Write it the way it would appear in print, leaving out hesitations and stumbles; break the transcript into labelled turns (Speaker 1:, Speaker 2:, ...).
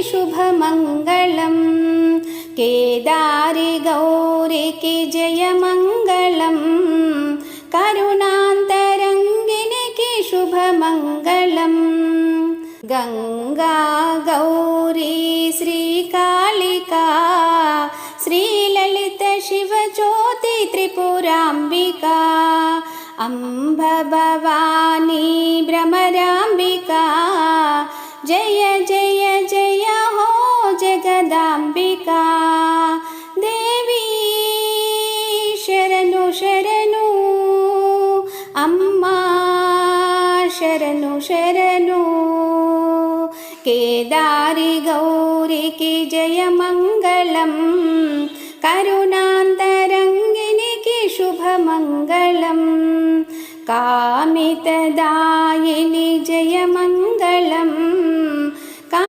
Speaker 1: शुभमङ्गलम् केदारि गौरिकी जयमङ्गलम् करुणान्तरङ्गिनिकी शुभमङ्गलम् गङ्गा गौरी श्रीकालिका श्रीललित शिवज्योति त्रिपुराम्बिका अम्ब भवानी भ्रमराम्बिका जय जय जय हो जगदाम्बिका देवी शरणु शरणु अम्मा शरणु शरणु केदारि गौरिकी जयमङ्गलम् करुणान्तरङ्गिनिकी शुभमङ्गलम् कामितदायिनि जयमङ्गलम्